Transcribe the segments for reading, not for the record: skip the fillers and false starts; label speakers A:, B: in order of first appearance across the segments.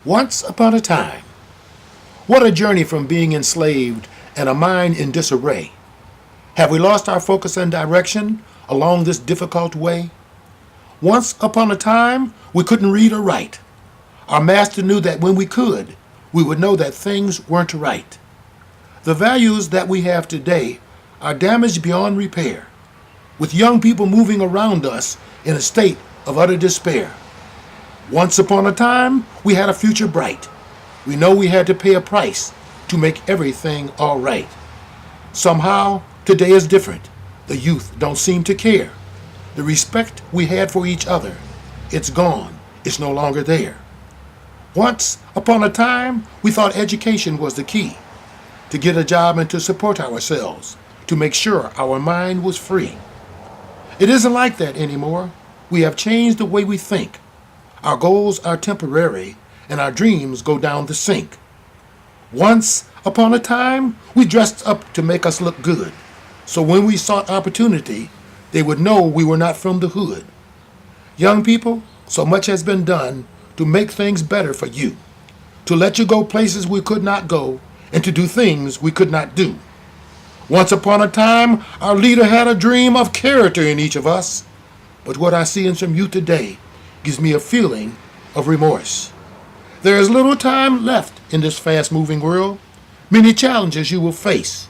A: Once upon a time. What a journey from being enslaved and a mind in disarray. Have we lost our focus and direction along this difficult way? Once upon a time, we couldn't read or write. Our master knew that when we could, we would know that things weren't right. The values that we have today are damaged beyond repair, with young people moving around us in a state of utter despair. Once upon a time, we had a future bright. We know we had to pay a price to make everything all right. Somehow, today is different. The youth don't seem to care. The respect we had for each other, it's gone. It's no longer there. Once upon a time, we thought education was the key to get a job and to support ourselves, to make sure our mind was free. It isn't like that anymore. We have changed the way we think. Our goals are temporary, and our dreams go down the sink. Once upon a time, we dressed up to make us look good, so when we sought opportunity, they would know we were not from the hood. Young people, so much has been done to make things better for you, to let you go places we could not go, and to do things we could not do. Once upon a time, our leader had a dream of character in each of us, but what I see in some youth today gives me a feeling of remorse. There is little time left in this fast-moving world, many challenges you will face,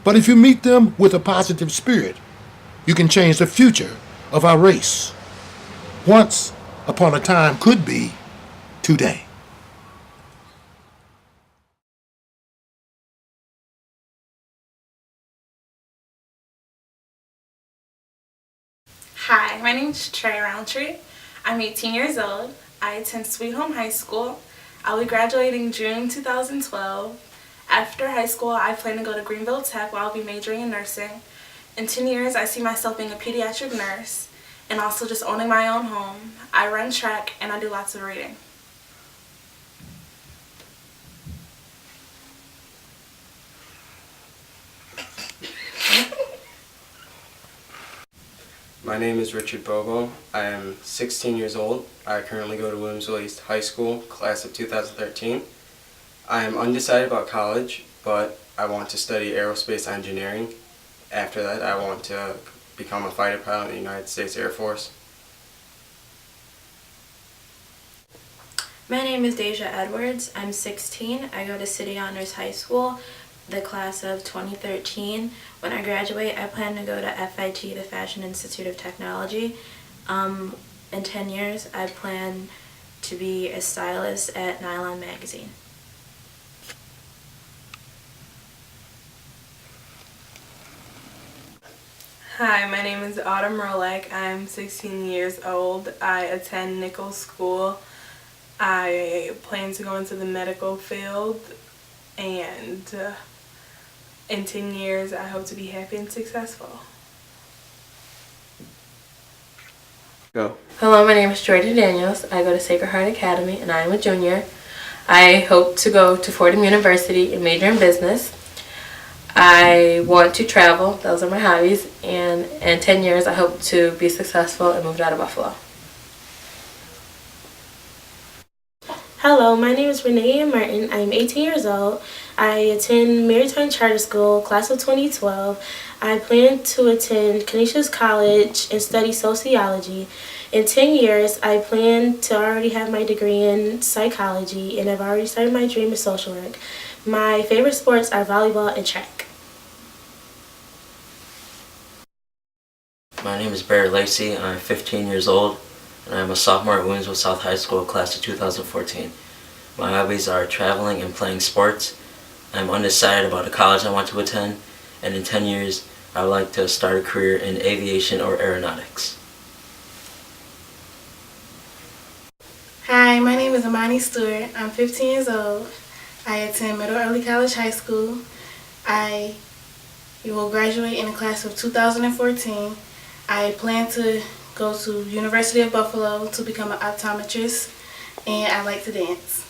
A: but if you meet them with a positive spirit, you can change the future of our race. Once upon a time could be today.
B: Hi, my name is Trey Roundtree. I'm 18 years old. I attend Sweet Home High School. I'll be graduating June 2012. After high school, I plan to go to Greenville Tech where I'll be majoring in nursing. In 10 years, I see myself being a pediatric nurse and also just owning my own home. I run track and I do lots of reading.
C: My name is Richard Bobo. I am 16 years old. I currently go to Williamsville East High School, class of 2013. I am undecided about college, but I want to study aerospace engineering. After that, I want to become a fighter pilot in the United States Air Force.
D: My name is Deja Edwards. I'm 16. I go to City Honors High School, the class of 2013. When I graduate, I plan to go to FIT, the Fashion Institute of Technology. In 10 years, I plan to be a stylist at Nylon Magazine.
E: Hi, my name is Autumn Rolack. I'm 16 years old. I attend Nichols School. I plan to go into the medical field, and in 10 years I hope to be happy and successful.
C: Go.
F: Hello, my name is Jordan Daniels. I go to Sacred Heart Academy and I am a junior. I hope to go to Fordham University and major in business. I want to travel, those are my hobbies, and in 10 years I hope to be successful and moved out of Buffalo.
G: Hello, my name is Renee Ann Martin. I am 18 years old. I attend Maritime Charter School, class of 2012. I plan to attend Canisius College and study sociology. In 10 years, I plan to already have my degree in psychology, and I've already started my dream of social work. My favorite sports are volleyball and track.
H: My name is Barry Lacey. I'm 15 years old, and I'm a sophomore at Williamsville South High School, class of 2014. My hobbies are traveling and playing sports. I'm undecided about a college I want to attend, and in 10 years, I would like to start a career in aviation or aeronautics.
I: Hi, my name is Amani Stewart. I'm 15 years old. I attend Middle Early College High School. I will graduate in the class of 2014. I plan to go to University of Buffalo to become an optometrist, and I like to dance.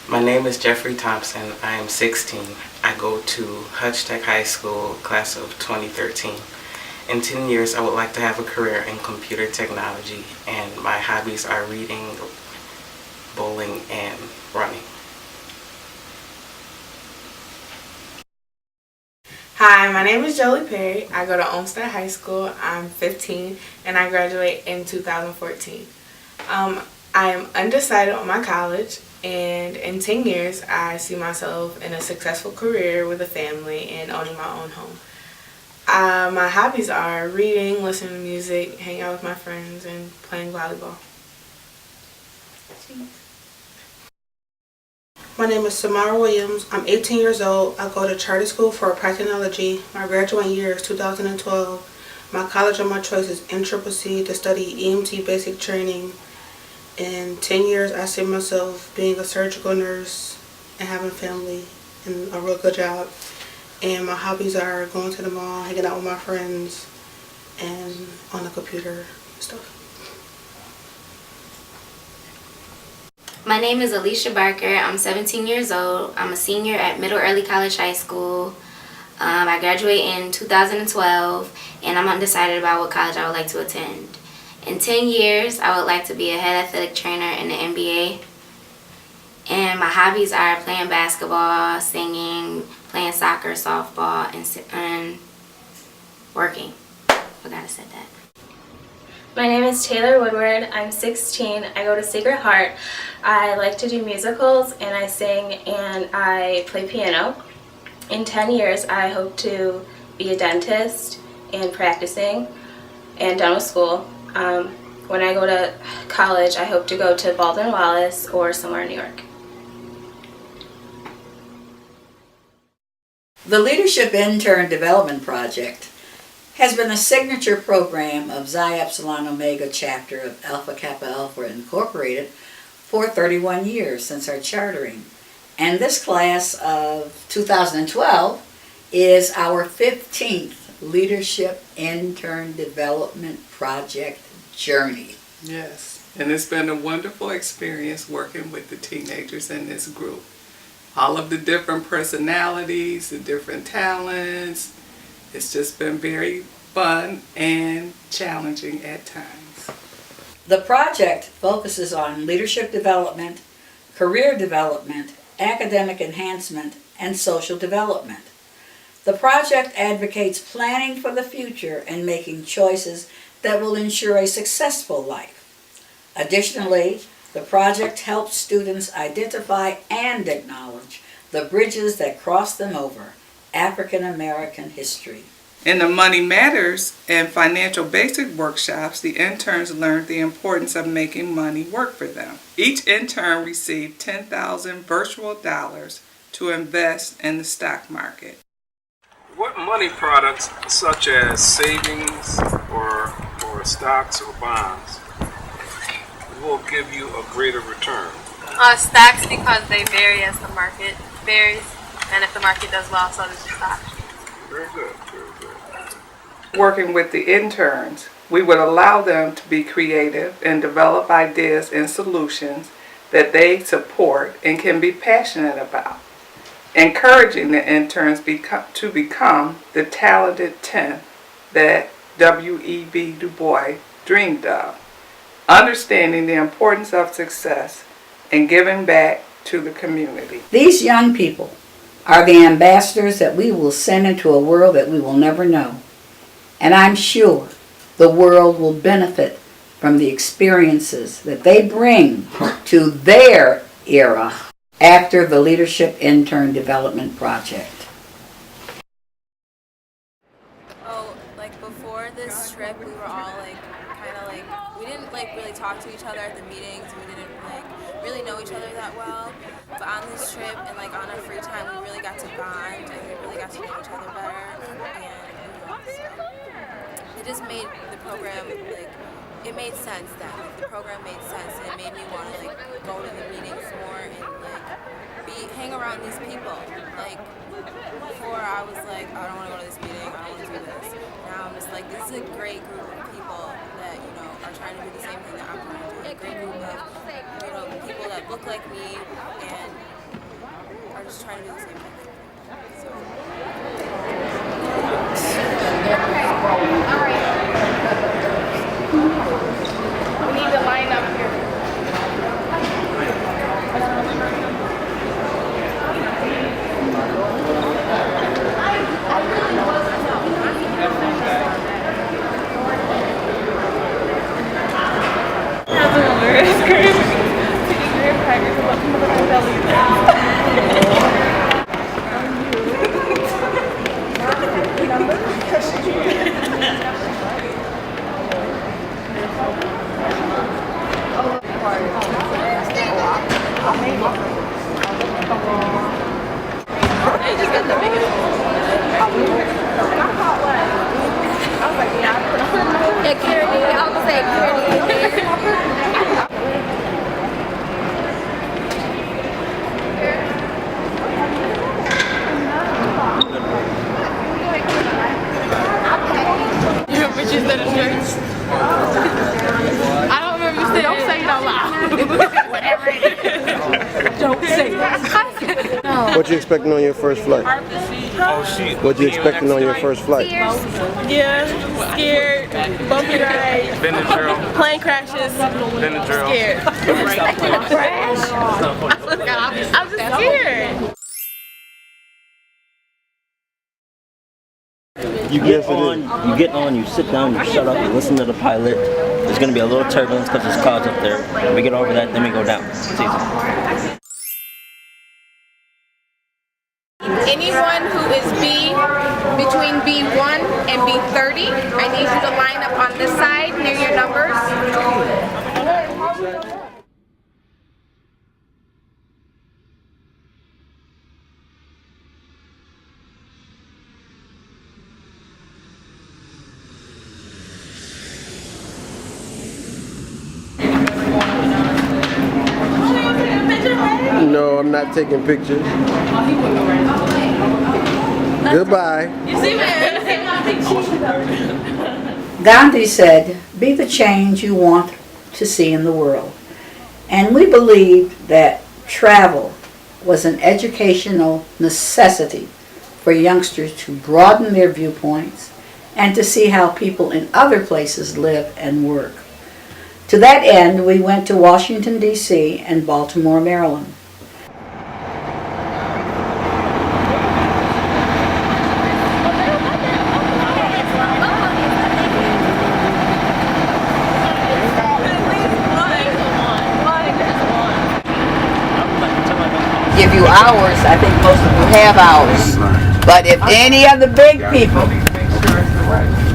J: My name is Jeffrey Thompson. I am 16. I go to Hutch Tech High School, class of 2013. In 10 years, I would like to have a career in computer technology, and my hobbies are reading, bowling, and running.
E: Hi, my name is Jolie Perry. I go to Olmsted High School. I'm 15 and I graduate in 2014. I am undecided on my college, and in 10 years I see myself in a successful career with a family and owning my own home. My hobbies are reading, listening to music, hanging out with my friends, and playing volleyball.
K: My name is Samara Williams. I'm 18 years old. I go to charter school for practicology. My graduating year is 2012. My college of my choice is NCCC to study EMT basic training. In 10 years, I see myself being a surgical nurse and having a family and a real good job. And my hobbies are going to the mall, hanging out with my friends, and on the computer stuff.
L: My name is Alicia Barker. I'm 17 years old. I'm a senior at Middle Early College High School. I graduated in 2012, and I'm undecided about what college I would like to attend. In 10 years, I would like to be a head athletic trainer in the NBA. And my hobbies are playing basketball, singing, playing soccer, softball, and working. Forgot I said that.
M: My name is Taylor Woodward. I'm 16. I go to Sacred Heart. I like to do musicals, and I sing, and I play piano. In 10 years, I hope to be a dentist and practicing and done with school. When I go to college, I hope to go to Baldwin Wallace or somewhere in New York.
N: The Leadership Intern Development Project has been a signature program of Xi Epsilon Omega chapter of Alpha Kappa Alpha Incorporated for 31 years since our chartering. And this class of 2012 is our 15th Leadership Intern Development Project journey.
O: Yes, and it's been a wonderful experience working with the teenagers in this group. All of the different personalities, the different talents. It's just been very fun and challenging at times.
N: The project focuses on leadership development, career development, academic enhancement, and social development. The project advocates planning for the future and making choices that will ensure a successful life. Additionally, the project helps students identify and acknowledge the bridges that cross them over African American history.
O: In the Money Matters and Financial Basic workshops, the interns learned the importance of making money work for them. Each intern received 10,000 virtual dollars to invest in the stock market.
P: What money products such as savings or stocks or bonds will give you a greater return?
F: Stocks, because they vary as the market varies, and if the market does well, so does the stock.
P: Very good, very good.
O: Working with the interns, we would allow them to be creative and develop ideas and solutions that they support and can be passionate about. Encouraging the interns to become the talented 10 that W.E.B. Du Bois dreamed of. Understanding the importance of success and giving back to the community.
N: These young people are the ambassadors that we will send into a world that we will never know. And I'm sure the world will benefit from the experiences that they bring to their era after the Leadership Intern Development Project.
Q: Oh, like before this trip, we were all we didn't really talk to each other at the meetings. We didn't really know each other that well. But on this trip and on our free time, we really got to bond and we really got to know each other better. And so it just made the program it made sense then. The program made sense, and it made me want to go to the meetings more and hang around these people. Before I was I don't want to go to this meeting, I don't want to do this. Now I'm just this is a great group of people that are trying to do the same thing that I'm trying to do. A great group of people that look like me and are just trying to do the same thing. So.
I: We need to line up here.
E: I don't remember you saying. Don't say it out loud. Whatever it is. Don't say it.
R: What you expecting on your first flight?
E: Oh shit.
R: What you expecting on your first flight?
E: Yeah, scared, bumpy rides, plane crashes, scared. I'm just scared.
S: You get on, you sit down, you shut up, you listen to the pilot. There's going to be a little turbulence because there's clouds up there. We get over that, then we go down. It's easy.
I: Anyone who is between B1 and B30, I need you to line up on this side near your numbers.
R: No, I'm not taking pictures. Goodbye.
N: Gandhi said, "Be the change you want to see in the world." And we believed that travel was an educational necessity for youngsters to broaden their viewpoints and to see how people in other places live and work. To that end, we went to Washington, D.C. and Baltimore, Maryland.
T: Give you hours, I think most of you have hours. But if any of the big people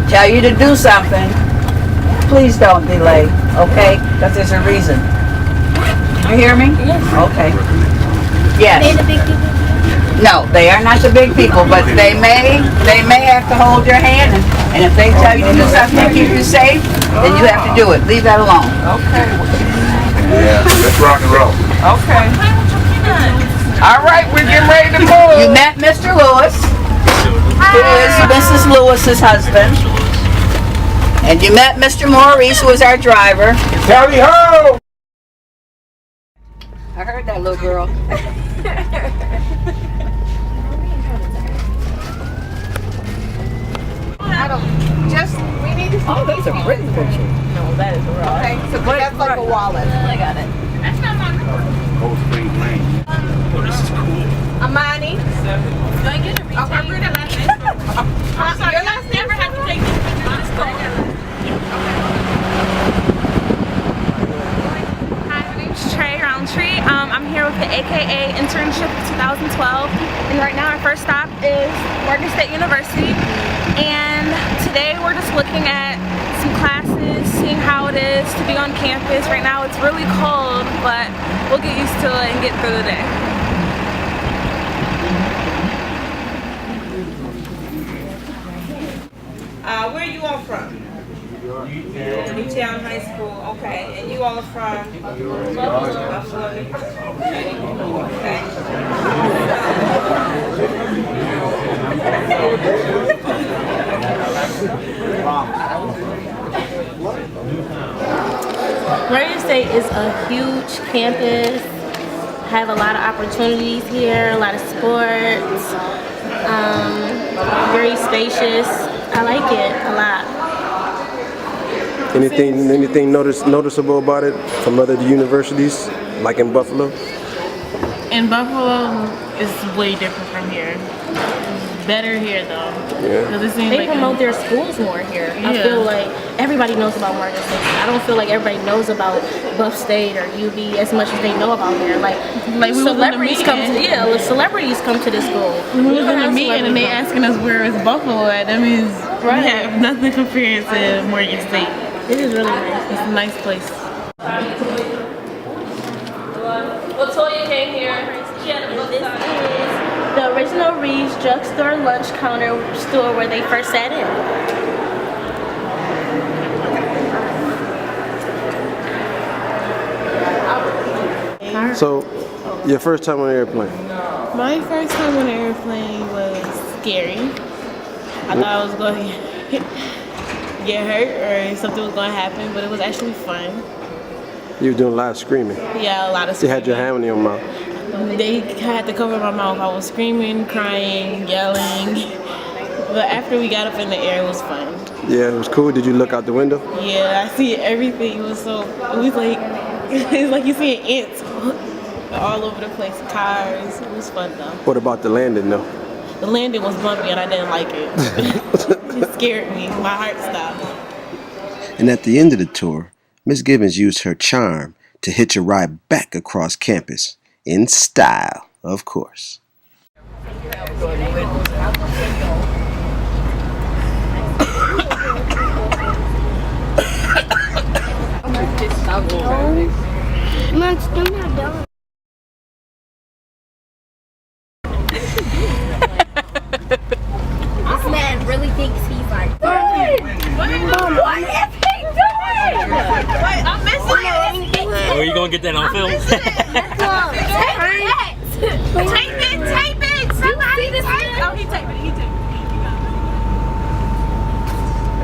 T: tell you to do something, please don't delay, okay? Because there's a reason. You hear me? Yes. Okay. Yes. They're the big people? No, they are not the big people, but they may have to hold your hand, and if they tell you to do something to keep you safe, then you have to do it. Leave that alone.
P: Okay. Yeah, let's rock and roll.
T: Okay. All right, we're getting ready to move. You met Mr. Lewis, who is Mrs. Lewis's husband. And you met Mr. Maurice, who is our driver.
R: Tally ho!
T: I heard that little girl.
I: We need to see.
T: Oh, that's a pretty picture.
F: No, that is wrong.
I: Okay, so that's like a wallet.
F: I got it.
I: That's not my number.
P: Oh, this is cool.
I: Amani. Do I get a retake? I'm sorry, your last name. Never have to take this picture.
B: Hi, my name's Trey Roundtree. I'm here with the AKA Internship 2012, and right now our first stop is Morgan State University. And today we're just looking at some classes, seeing how it is to be on campus. Right now it's really cold, but we'll get used to it and get through the day.
U: Where are you all from? Newtown High School, okay. And you all are from? Buffalo. Okay.
G: Morgan State is a huge campus. Have a lot of opportunities here, a lot of sports. Very spacious. I like it a lot.
R: Anything noticeable about it from other universities, like in Buffalo?
U: In Buffalo, it's way different from here. Better here though.
R: Yeah.
G: They promote their schools more here. I feel like everybody knows about Morgan State. I don't feel like everybody knows about Buff State or UB as much as they know about here. Like celebrities come to celebrities come to this school.
U: We was in a meeting and they asking us where is Buffalo at. That means we have nothing compared to Morgan State.
G: It is really nice.
U: It's a nice place.
G: Well, Toya came here. She had a book. This is the original Reed's drugstore lunch counter store where they first sat in.
R: So, your first time on an airplane?
U: My first time on an airplane was scary. I thought I was going to get hurt or something was going to happen, but it was actually fun.
R: You were doing a lot of screaming.
U: Yeah, a lot of
R: You
U: screaming.
R: had your hand in your mouth.
U: They had to cover my mouth. I was screaming, crying, yelling. But after we got up in the air, it was fun.
R: Yeah, it was cool. Did you look out the window?
U: Yeah, I see everything. It was like it's like you see ants all over the place, cars. It was fun though.
R: What about the landing though?
U: The landing was bumpy and I didn't like it. It scared me. My heart stopped.
R: And at the end of the tour, Miss Gibbons used her charm to hitch a ride back across campus, in style, of course.
A: This man really thinks he's like, what is he doing? Wait, I'm missing it.
H: Oh, you gonna get that on film?
A: Tape it. Somebody tape it.
U: Oh, he taped it.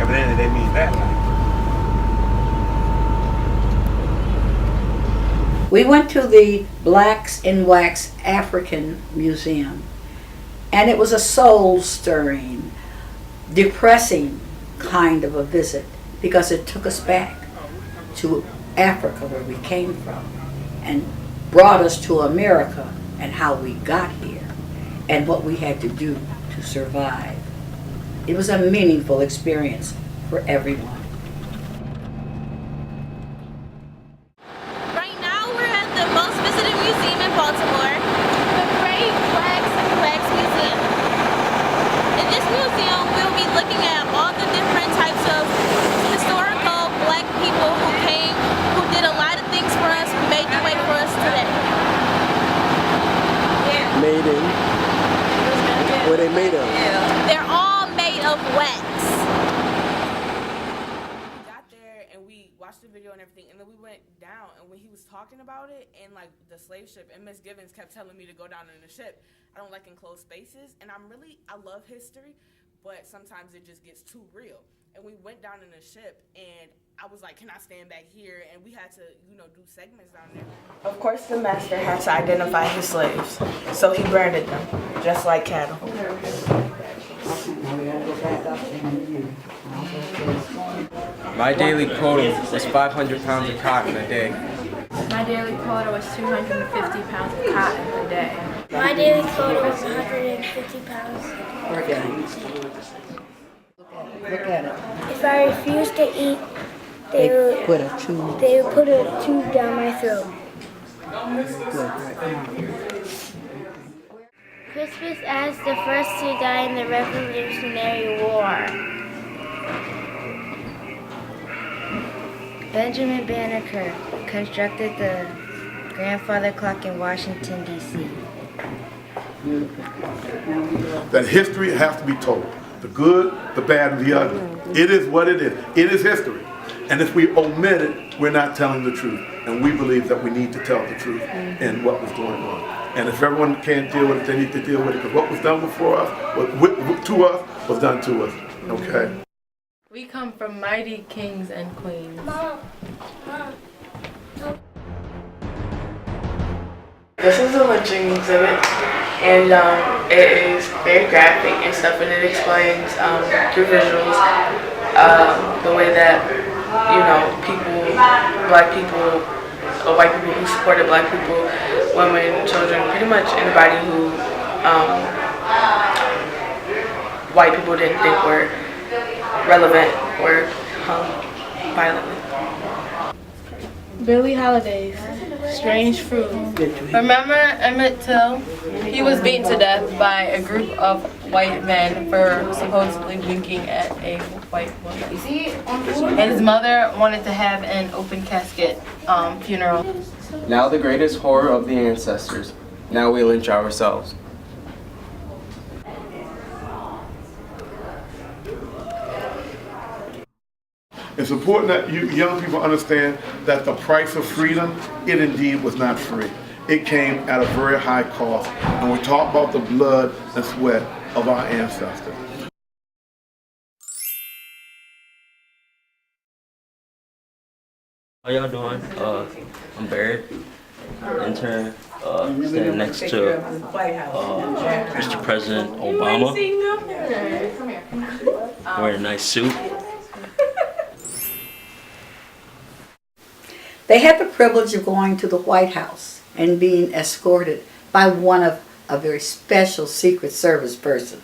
V: Evidently they mean that.
N: We went to the Blacks in Wax African Museum, and it was a soul-stirring, depressing kind of a visit because it took us back to Africa where we came from and brought us to America and how we got here and what we had to do to survive. It was a meaningful experience for everyone.
G: Right now we're at the most visited museum in Baltimore, the Great Blacks Museum. In this museum, we'll be looking at all the different types of historical black people who came, who did a lot of things for us, who made the way for us today.
R: Made in? What are they made of?
G: They're all made of wax.
E: We got there and we watched the video and everything, and then we went down, and when he was talking about it and like the slave ship, and Miss Gibbons kept telling me to go down in the ship. I don't like enclosed spaces, and I love history, but sometimes it just gets too real. And we went down in the ship, and I was like, can I stand back here? And we had to, do segments down there. Of course, the master had to identify his slaves, so he branded them, just like cattle.
C: My daily quota was 500 pounds of cotton a day.
D: My daily quota was 250 pounds of cotton a day.
A: My daily quota was 150 pounds.
N: Look at it.
A: If I refused to eat, they would put a tube down my throat. Crispus as the first to die in the Revolutionary War. Benjamin Banneker constructed the grandfather clock in Washington, D.C.
W: That history has to be told. The good, the bad, and the ugly. It is what it is. It is history. And if we omit it, we're not telling the truth. And we believe that we need to tell the truth in what was going on. And if everyone can't deal with it, they need to deal with it. Because what was done before us, to us, was done to us. Okay?
F: We come from mighty kings and queens.
E: This is a lynching exhibit, and it is very graphic and stuff, and it explains through visuals the way that, you know, people, black people, or white people who supported black people, women, children, pretty much anybody who white people didn't think were relevant or hung violently.
U: Billie Holiday's Strange Fruit.
F: Remember Emmett Till? He was beaten to death by a group of white men for supposedly winking at a white woman. And his mother wanted to have an open casket funeral.
C: Now the greatest horror of the ancestors. Now we lynch ourselves.
W: It's important that you young people understand that the price of freedom, it indeed was not free. It came at a very high cost, and we talk about the blood and sweat of our ancestors.
H: How y'all doing? I'm Barrett, intern, standing next to Mr. President Obama, wearing a nice suit.
N: They had the privilege of going to the White House and being escorted by one of a very special Secret Service person.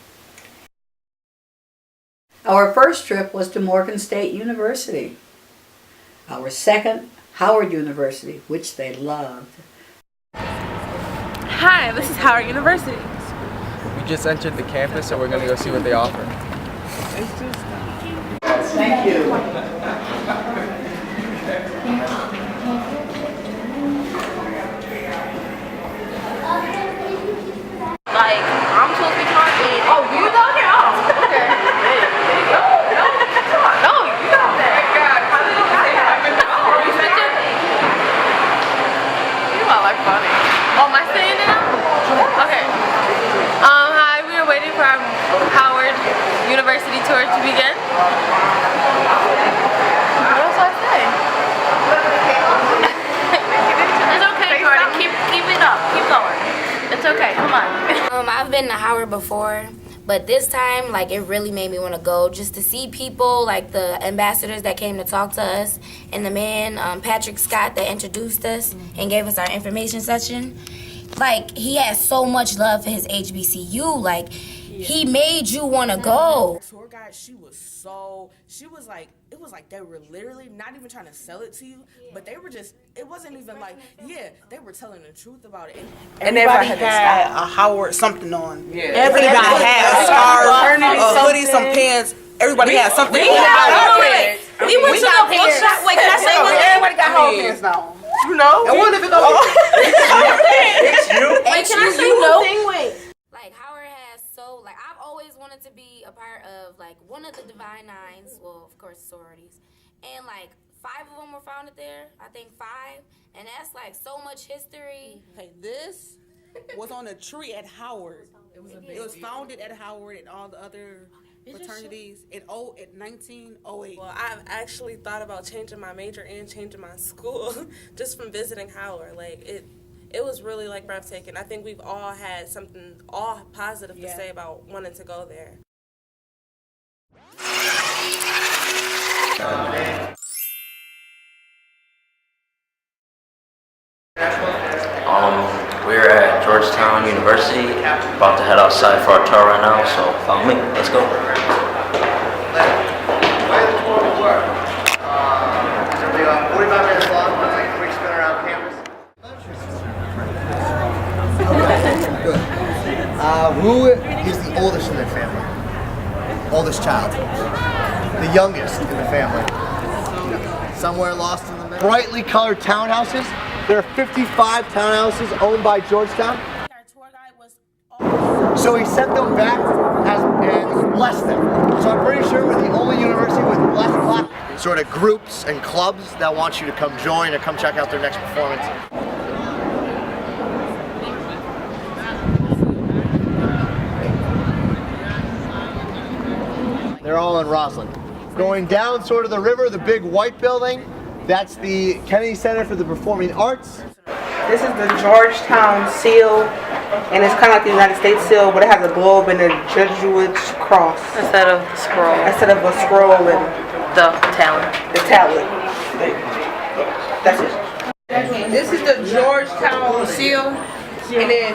N: Our first trip was to Morgan State University. Our second, Howard University, which they loved.
J: Hi, this is Howard University.
C: We just entered the campus, so we're going to go see what they offer.
N: Thank you.
J: Like, I'm supposed to be talking. Oh, you talking? Oh, okay. There you go. No, you got that. God, how did you got that? Oh, you switching? You are like funny. Oh, am I saying it now? Okay. Hi, we are waiting for our Howard University tour to begin. What else do I say? It's okay, Jordan. Keep it up. Keep going. It's okay. Come on.
A: I've been to Howard before, but this time, like, it really made me want to go just to see people, like the ambassadors that came to talk to us, and the man, Patrick Scott, that introduced us and gave us our information session. Like, he has so much love for his HBCU. Like, he made you want to go.
K: Tour guide, she was like, it was like they were literally not even trying to sell it to you, but they were just, it wasn't even like, they were telling the truth about it.
L: And everybody had a Howard something on.
K: Yeah.
L: Everybody had a scarf, a hoodie, some pants. Everybody had something.
J: We went to the bookshop. Wait, can I say what?
L: Everybody got Howard pants now.
K: You know?
L: And what if it goes?
K: It's you.
J: Wait, can I say one thing? Wait.
A: Like, Howard has like, I've always wanted to be a part of, like, one of the Divine Nines, well, of course, sororities, and, like, 5 of them were founded there, I think 5, and that's, like, so much history.
L: Hey, this was on a tree at Howard. It was founded at Howard and all the other fraternities in 1908.
B: Well, I've actually thought about changing my major and changing my school just from visiting Howard. Like, it was really, like, breathtaking. I think we've all had something all positive to say about wanting to go there.
H: We're at Georgetown University, about to head outside for our tour right now, so follow me, let's go.
X: Who is the oldest in their family? Oldest child. The youngest in the family. Somewhere lost in the middle. Brightly colored townhouses. There are 55 townhouses owned by Georgetown. So he sent them back and blessed them. So I'm pretty sure we're the only university with blessed class. Sort of groups and clubs that want you to come join or come check out their next performance. They're all in Roslyn. Going down sort of the river, the big white building, that's the Kennedy Center for the Performing Arts.
L: This is the Georgetown seal and it's kind of like the United States seal, but it has a globe and a Jesuit cross
F: Instead of the scroll.
L: instead of a scroll and
F: The talent.
L: the tablet. That's it. This is the Georgetown seal. And then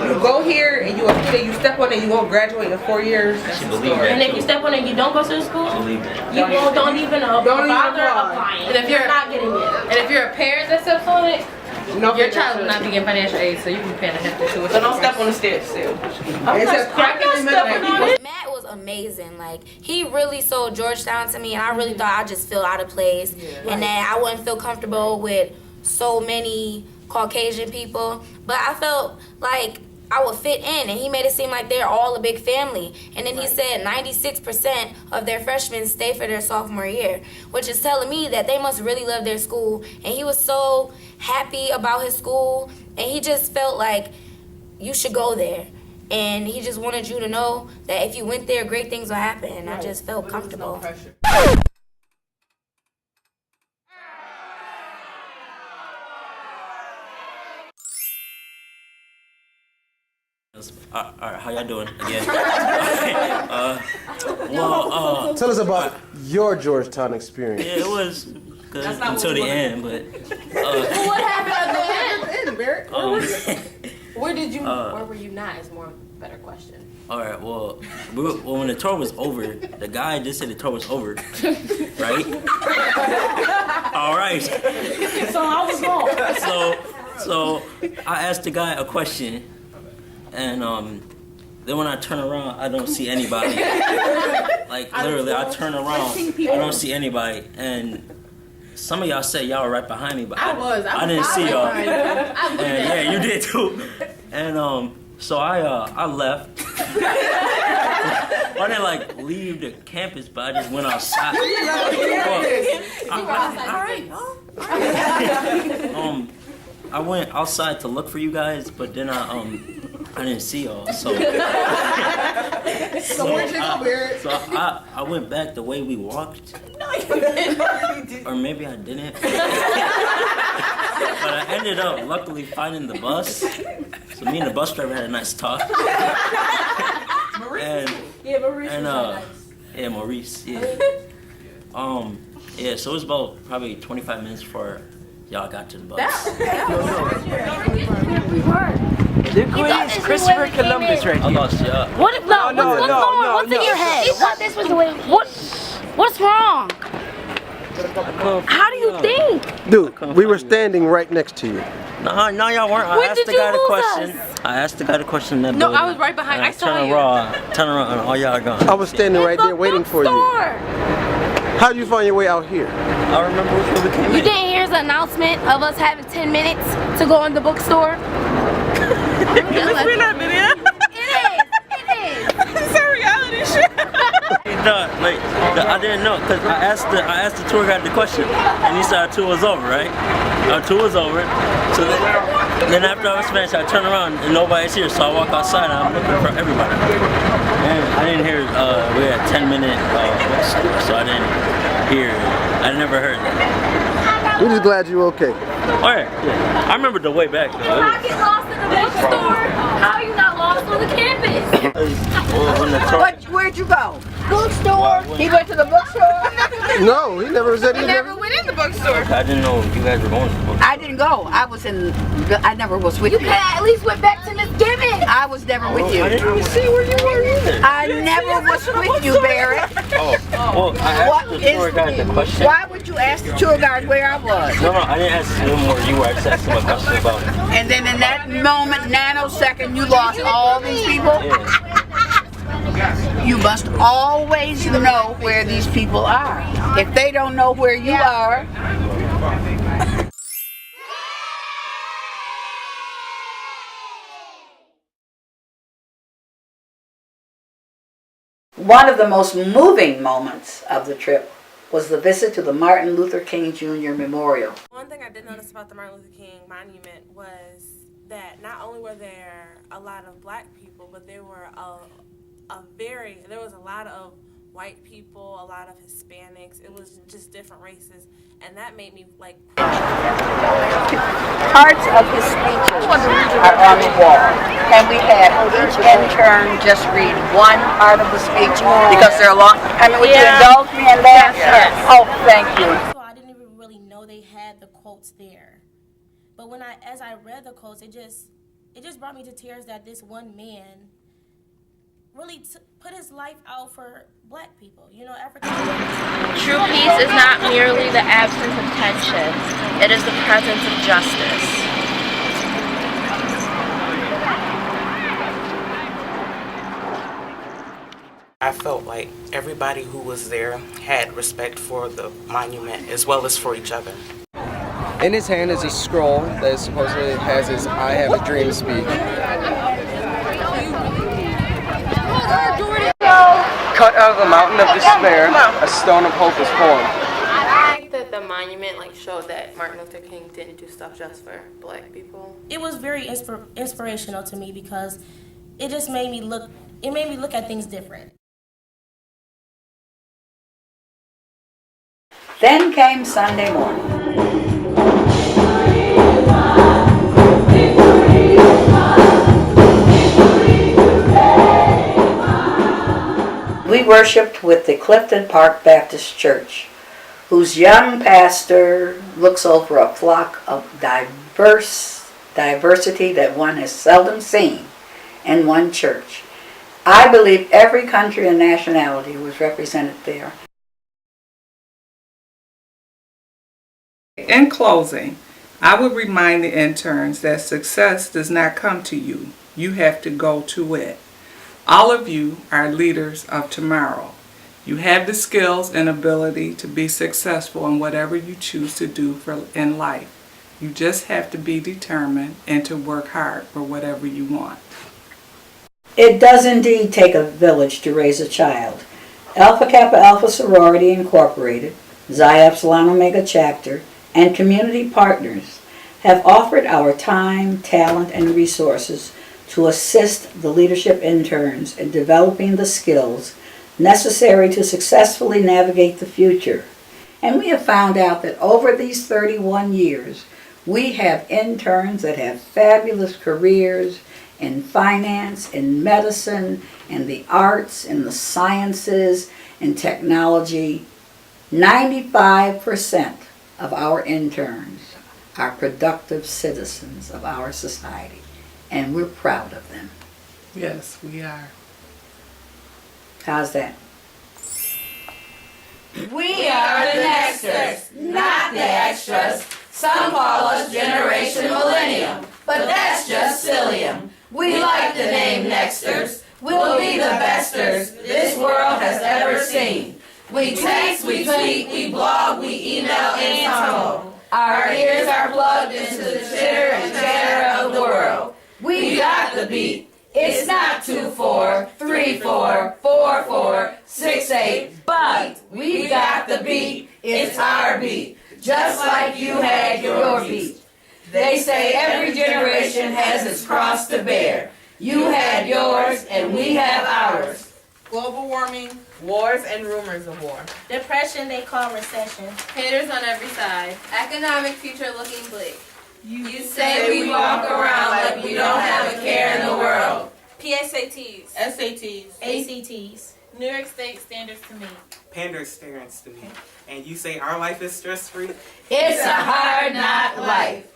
L: you go here and you're a student, you step on it, you won't graduate in 4 years.
G: And if you step on it, you don't go to the school. You don't even bother applying.
F: And if you're
G: not getting it.
F: And if you're a parent that steps on it, your child will not be getting financial aid, so you can pay a hefty tuition.
L: So don't step on the steps, still.
A: Matt was amazing. Like, he really sold Georgetown to me, and I really thought I just feel out of place, and that I wouldn't feel comfortable with so many Caucasian people. But I felt like I would fit in, and he made it seem like they're all a big family. And then he said 96% of their freshmen stay for their sophomore year, which is telling me that they must really love their school. And he was so happy about his school, and he just felt like you should go there. And he just wanted you to know that if you went there, great things will happen. And I just felt comfortable.
H: Alright, how y'all doing again?
M: Tell us about your Georgetown experience.
H: Yeah, it was good until the end, but
F: What happened at the end, Barrett?
D: Where did you? Where were you not? Is more a better question.
H: alright, well, when the tour was over, the guy just said the tour was over, right? Alright.
G: So I was gone.
H: So I asked the guy a question, and then when I turn around, I don't see anybody. Like, literally, I turn around, I don't see anybody. And some of y'all said y'all were right behind me, but I didn't see y'all. And yeah, you did too. And so I left. I didn't like leave the campus, but I just went outside. I went outside to look for you guys, but then I didn't see y'all. So
L: where'd you go, Barrett?
H: So I went back the way we walked. No, you didn't. Or maybe I didn't. But I ended up luckily finding the bus. So me and the bus driver had a nice talk.
G: Maurice?
H: Maurice, yeah. Yeah, so it was about probably 25 minutes before y'all got to the bus.
J: It's Christopher Columbus right here.
H: I lost y'all.
J: What's in your head? He thought this was the way. What's wrong? How do you think?
M: Dude, we were standing right next to you.
H: No, y'all weren't. I asked the guy the question. I asked the guy the question. That
F: No, I was right behind. I saw you.
H: Turn around, and all y'all gone.
M: I was standing right there waiting for you. How did you find your way out here?
H: I remember which way we came
J: You didn't hear the announcement of us having 10 minutes to go in the bookstore?
L: We're not video.
J: It is.
L: It's a reality show.
H: I didn't know because I asked the tour guide the question, and he said our tour was over, right? Our tour was over. So then after I was finished, I turned around and nobody's here, so I walk outside and I'm looking for everybody. And I didn't hear we had 10-minute bookstore, so I didn't hear. I never heard that.
M: We're just glad you're okay.
H: Oh yeah. I remember the way back though.
J: If I get lost in the bookstore, how are you not lost on the campus?
T: Where'd you go? Bookstore. He went to the bookstore?
M: No, he never said he
T: never went in the bookstore.
H: I didn't know you guys were going to the bookstore.
T: I didn't go. I never was with you.
J: You could have at least went back to Miss Gibbons.
T: I was never with you.
H: I didn't even see where you were either.
T: I never was with you, Barrett.
H: Well, I asked the tour guide the question.
T: Why would you ask the tour guide where I was?
H: No, I didn't ask him where you were. I just asked him a question about it.
T: And then in that moment, nanosecond, you lost all these people? You must always know where these people are. If they don't know where you are, one of the most moving moments of the trip was the visit to the Martin Luther King Jr. Memorial.
B: One thing I did notice about the Martin Luther King Monument was that not only were there a lot of black people, but there were there was a lot of white people, a lot of Hispanics. It was just different races, and that made me like.
N: Parts of his speeches are on the wall. Can we have each intern just read one part of the speech because they're long? I mean, would you indulge me in that?
A: Yes.
N: Oh, thank you.
G: So I didn't even really know they had the quotes there. But as I read the quotes, it just brought me to tears that this one man really put his life out for black people, African Americans.
D: True peace is not merely the absence of tension, it is the presence of justice.
O: I felt like everybody who was there had respect for the monument as well as for each other.
C: In his hand is a scroll that supposedly has his "I have a dream" speech. Cut out of the mountain of despair, a stone of hope is formed.
F: I think that the monument showed that Martin Luther King didn't do stuff just for black people.
G: It was very inspirational to me because it just made me look at things different.
N: Then came Sunday morning. We worshiped with the Clifton Park Baptist Church, whose young pastor looks over a flock of diversity that one has seldom seen in one church. I believe every country and nationality was represented there.
P: In closing, I would remind the interns that success does not come to you. You have to go to it. All of you are leaders of tomorrow. You have the skills and ability to be successful in whatever you choose to do in life. You just have to be determined and to work hard for whatever you want.
N: It does indeed take a village to raise a child. Alpha Kappa Alpha Sorority Incorporated, Xi Epsilon Omega Chapter, and community partners have offered our time, talent, and resources to assist the leadership interns in developing the skills necessary to successfully navigate the future. And we have found out that over these 31 years, we have interns that have fabulous careers in finance, in medicine, in the arts, in the sciences, in technology. 95% of our interns are productive citizens of our society, and we're proud of them.
P: Yes, we are.
N: How's that?
Q: We are the nexters, not the extras. Some call us Generation Millennium, but that's just sillium. We like the name Nexters. We'll be the besters this world has ever seen. We text, we tweet, we blog, we email, and tumble. Our ears are plugged into the chitter and chatter of the world. We got the beat. It's not 2-4, 3-4, 4-4, 6-8, but we got the beat. It's our beat, just like you had your beat. They say every generation has its cross to bear. You had yours and we have ours.
K: Global warming, wars and rumors of war.
G: Depression they call recession.
J: Haters on every side. Economic future looking bleak.
Q: You say we walk around like we don't have a care in the world.
J: PSATs.
K: SATs.
G: ACTs.
J: New York State standards to meet.
O: Pander standards to me. And you say our life is stress-free?
Q: It's a hard knock life.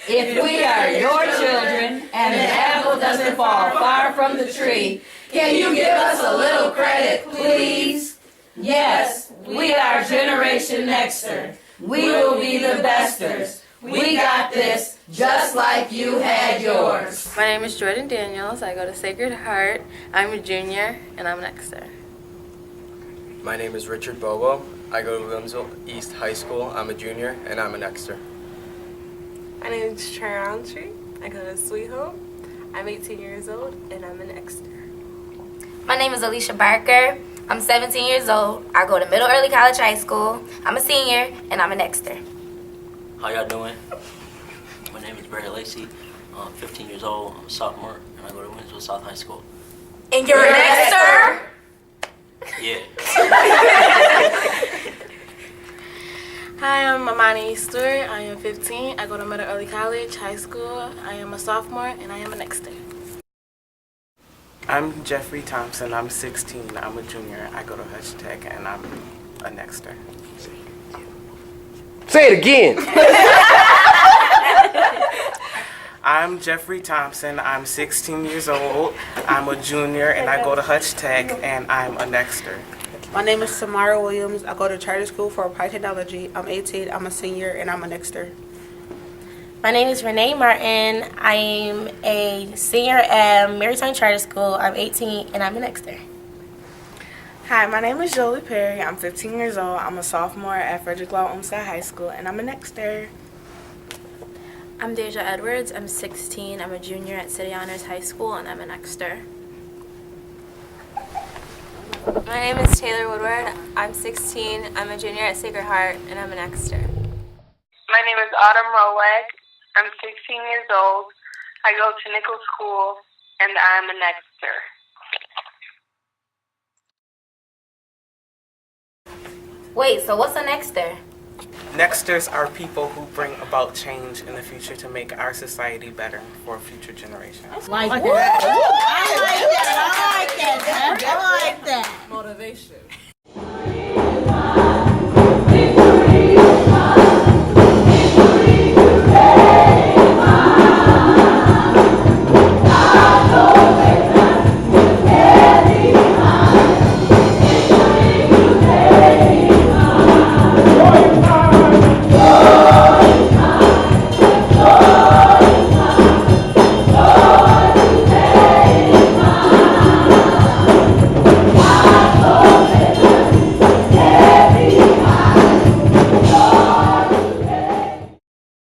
Q: If we are your children and the apple doesn't fall far from the tree, can you give us a little credit, please? Yes, we are Generation Nexter. We will be the besters. We got this just like you had yours.
F: My name is Jordan Daniels. I go to Sacred Heart. I'm a junior and I'm an Nexter.
C: My name is Richard Bobo. I go to Williamsville East High School. I'm a junior and I'm an Nexter.
E: My name is Trey Roundtree. I go to Sweet Home. I'm 18 years old and I'm an Nexter.
A: My name is Alicia Barker. I'm 17 years old. I go to Middle Early College High School. I'm a senior and I'm a Nexter.
H: How y'all doing? My name is Barry Lacey. I'm 15 years old. I'm a sophomore, and I go to Winslow South High School.
A: And you're a Nexter?
H: Yeah.
E: Hi, I'm Amani Stewart. I am 15. I go to Middle Early College, high school. I am a sophomore, and I am a nexter.
O: I'm Jeffrey Thompson. I'm 16. I'm a junior. I go to Hutch Tech, and I'm a nexter.
M: Say it again.
O: I'm Jeffrey Thompson. I'm 16 years old. I'm a junior, and I go to Hutch Tech, and I'm a nexter.
I: My name is Samara Williams. I go to charter school for applied technology. I'm 18. I'm a senior, and I'm a nexter.
G: My name is Renee Martin. I'm a senior at Maritime Charter School. I'm 18 and I'm a nexter.
E: Hi, my name is Jolie Perry. I'm 15 years old. I'm a sophomore at Frederick Law Olmsted High School, and I'm a nexter.
D: I'm Deja Edwards. I'm 16. I'm a junior at City Honors High School, and I'm a nexter.
R: My name is Taylor Woodward. I'm 16. I'm a junior at Sacred Heart, and I'm a nexter.
S: My name is Autumn Rolack. I'm 16 years old. I go to Nichols School, and I'm a nexter.
A: Wait, so what's a nexter?
O: Nexters are people who bring about change in the future to make our society better for future generations.
U: Like that. I like that. I like that. I like that.
K: Motivation.